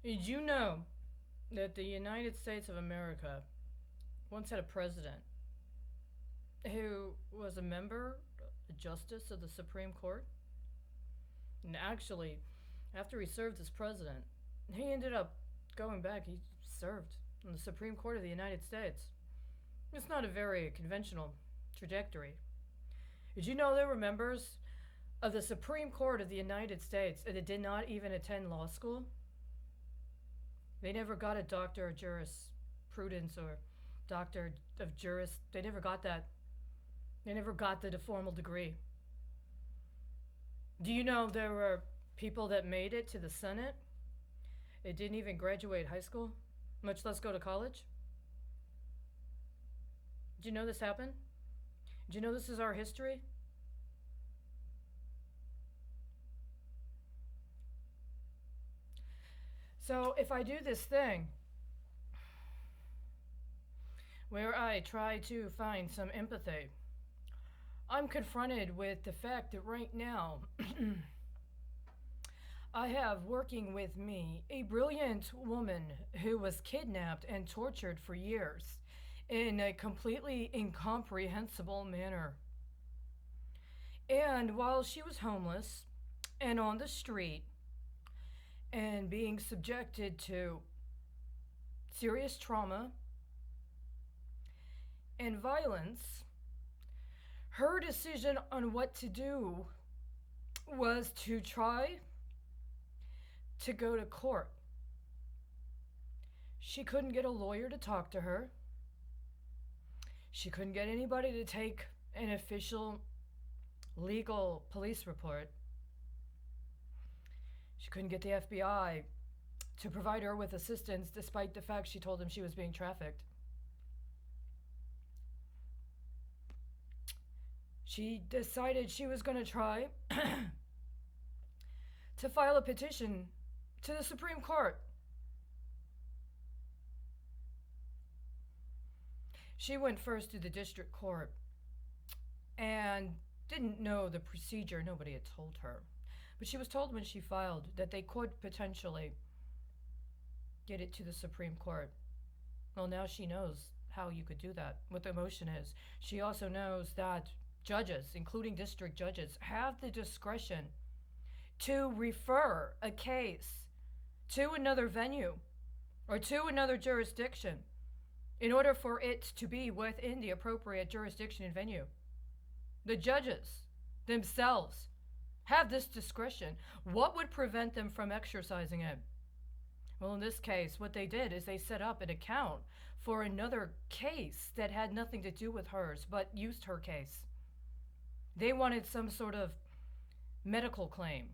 Did you know that the United States of America once had a president who was a member, a justice of the Supreme Court? And actually, after he served as president, he ended up going back. He served on the Supreme Court of the United States. It's not a very conventional trajectory. Did you know there were members of the Supreme Court of the United States that did not even attend law school? They never got a doctor of jurisprudence or doctor of juris. They never got that. They never got the formal degree. Do you know there were people that made it to the Senate? They didn't even graduate high school, much less go to college. Did you know this happened? Did you know this is our history? So if I do this thing where I try to find some empathy, I'm confronted with the fact that right now I have working with me a brilliant woman who was kidnapped and tortured for years in a completely incomprehensible manner. And while she was homeless and on the street and being subjected to serious trauma and violence, her decision on what to do was to try to go to court. She couldn't get a lawyer to talk to her. She couldn't get anybody to take an official legal police report. She couldn't get the FBI to provide her with assistance despite the fact she told them she was being trafficked. She decided she was going to try to file a petition to the Supreme Court. She went first to the district court and didn't know the procedure. Nobody had told her. But she was told when she filed that they could potentially get it to the Supreme Court. Well, now she knows how you could do that, what the motion is. She also knows that judges, including district judges, have the discretion to refer a case to another venue or to another jurisdiction in order for it to be within the appropriate jurisdiction and venue. The judges themselves have this discretion. What would prevent them from exercising it? Well, in this case, what they did is they set up an account for another case that had nothing to do with hers, but used her case. They wanted some sort of medical claim.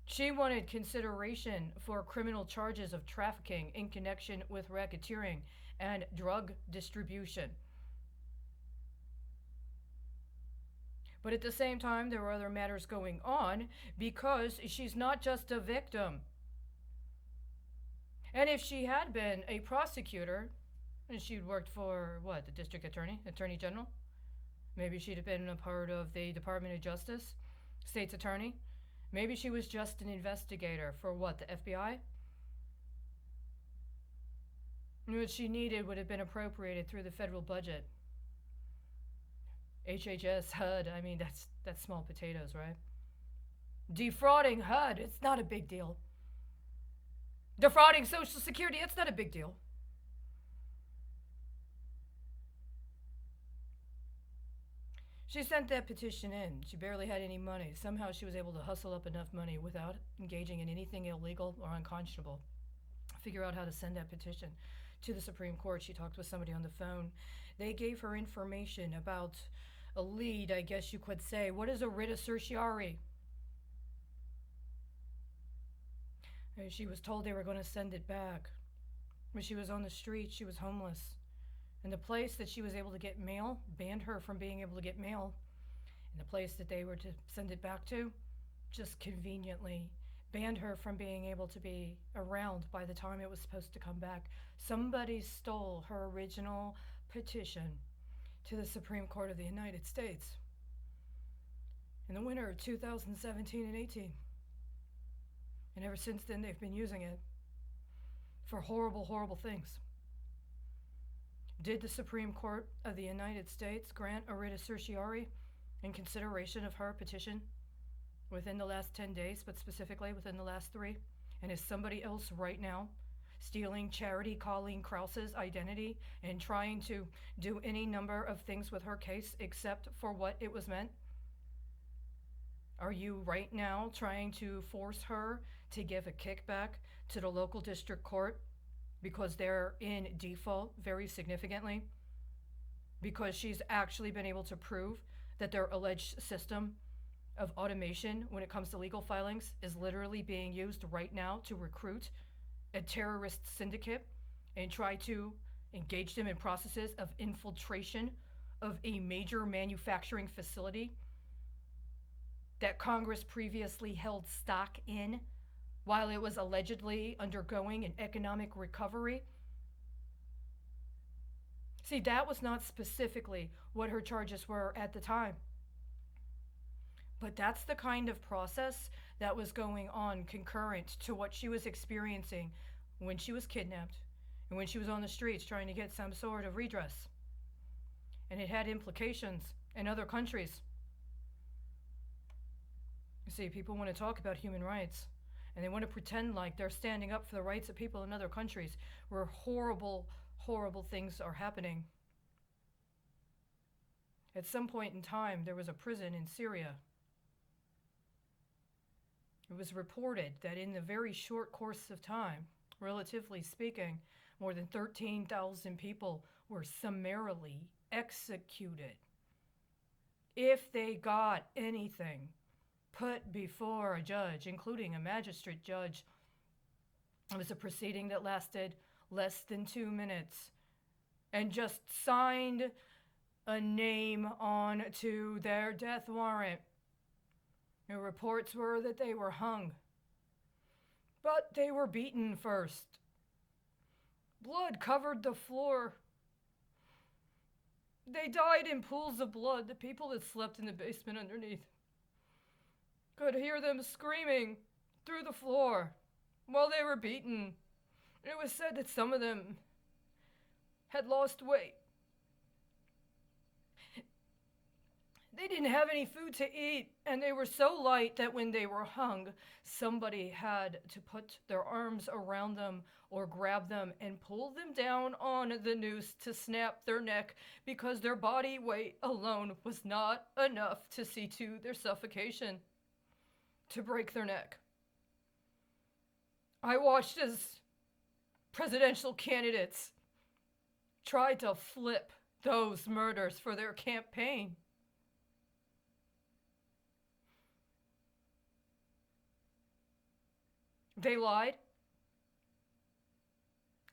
She wanted consideration for criminal charges of trafficking in connection with racketeering and drug distribution. But at the same time, there were other matters going on because she's not just a victim. And if she had been a prosecutor, and she'd worked for what, the district attorney general? Maybe she'd have been a part of the Department of Justice, state's attorney. Maybe she was just an investigator for what, the FBI? What she needed would have been appropriated through the federal budget. HHS, HUD, I mean, that's small potatoes, right? Defrauding HUD, it's not a big deal. Defrauding Social Security, it's not a big deal. She sent that petition in. She barely had any money. Somehow she was able to hustle up enough money without engaging in anything illegal or unconscionable. Figure out how to send that petition to the Supreme Court. She talked with somebody on the phone. They gave her information about a lead, I guess you could say. What is a writ of certiorari? And she was told they were going to send it back. When she was on the street, she was homeless. And the place that she was able to get mail banned her from being able to get mail. And the place that they were to send it back to just conveniently banned her from being able to be around by the time it was supposed to come back. Somebody stole her original petition to the Supreme Court of the United States in the winter of 2017 and 18. And ever since then, they've been using it for horrible, horrible things. Did the Supreme Court of the United States grant a writ of certiorari in consideration of her petition within the last 10 days, but specifically within the last 3? And is somebody else right now stealing Charity Colleen Krause's identity and trying to do any number of things with her case except for what it was meant? Are you right now trying to force her to give a kickback to the local district court because they're in default very significantly? Because she's actually been able to prove that their alleged system of automation when it comes to legal filings is literally being used right now to recruit a terrorist syndicate and try to engage them in processes of infiltration of a major manufacturing facility that Congress previously held stock in while it was allegedly undergoing an economic recovery. See, that was not specifically what her charges were at the time. But that's the kind of process that was going on concurrent to what she was experiencing when she was kidnapped and when she was on the streets trying to get some sort of redress. And it had implications in other countries. You see, people want to talk about human rights, and they want to pretend like they're standing up for the rights of people in other countries where horrible, horrible things are happening. At some point in time, there was a prison in Syria. It was reported that in the very short course of time, relatively speaking, more than 13,000 people were summarily executed if they got anything put before a judge, including a magistrate judge. It was a proceeding that lasted less than 2 minutes and just signed a name on to their death warrant. The reports were that they were hung, but they were beaten first. Blood covered the floor. They died in pools of blood. The people that slept in the basement underneath could hear them screaming through the floor while they were beaten. It was said that some of them had lost weight. They didn't have any food to eat, and they were so light that when they were hung, somebody had to put their arms around them or grab them and pull them down on the noose to snap their neck because their body weight alone was not enough to see to their suffocation, to break their neck. I watched as presidential candidates tried to flip those murders for their campaign. They lied.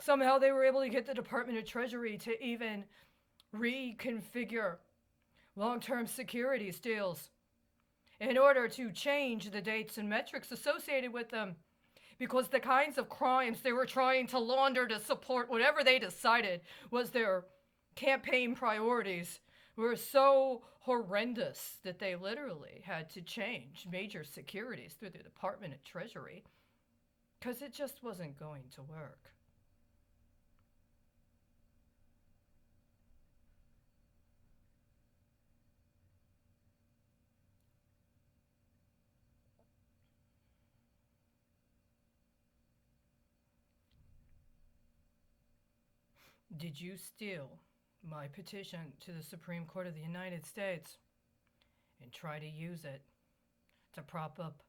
Somehow they were able to get the Department of Treasury to even reconfigure long-term securities deals in order to change the dates and metrics associated with them, because the kinds of crimes they were trying to launder to support whatever they decided was their campaign priorities were so horrendous that they literally had to change major securities through the Department of Treasury because it just wasn't going to work. Did you steal my petition to the Supreme Court of the United States and try to use it to prop up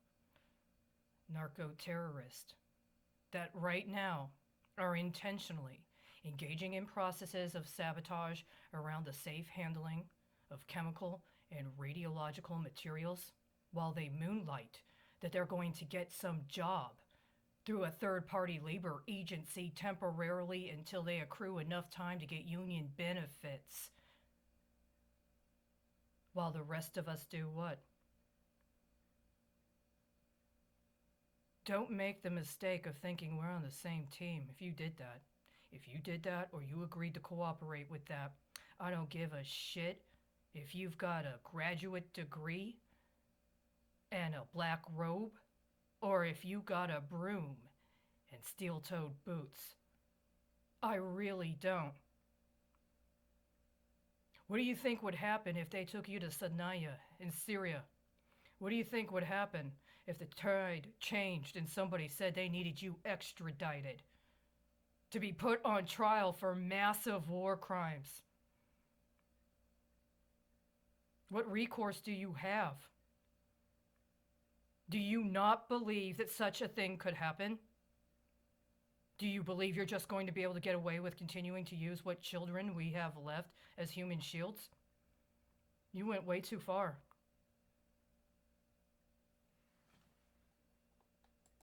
narco-terrorists that right now are intentionally engaging in processes of sabotage around the safe handling of chemical and radiological materials while they moonlight that they're going to get some job through a third-party labor agency temporarily until they accrue enough time to get union benefits, while the rest of us do what? Don't make the mistake of thinking we're on the same team. If you did that or you agreed to cooperate with that, I don't give a shit if you've got a graduate degree and a black robe or if you got a broom and steel-toed boots. I really don't. What do you think would happen if they took you to Sanaya in Syria? What do you think would happen if the tide changed and somebody said they needed you extradited to be put on trial for massive war crimes? What recourse do you have? Do you not believe that such a thing could happen? Do you believe you're just going to be able to get away with continuing to use what children we have left as human shields? You went way too far.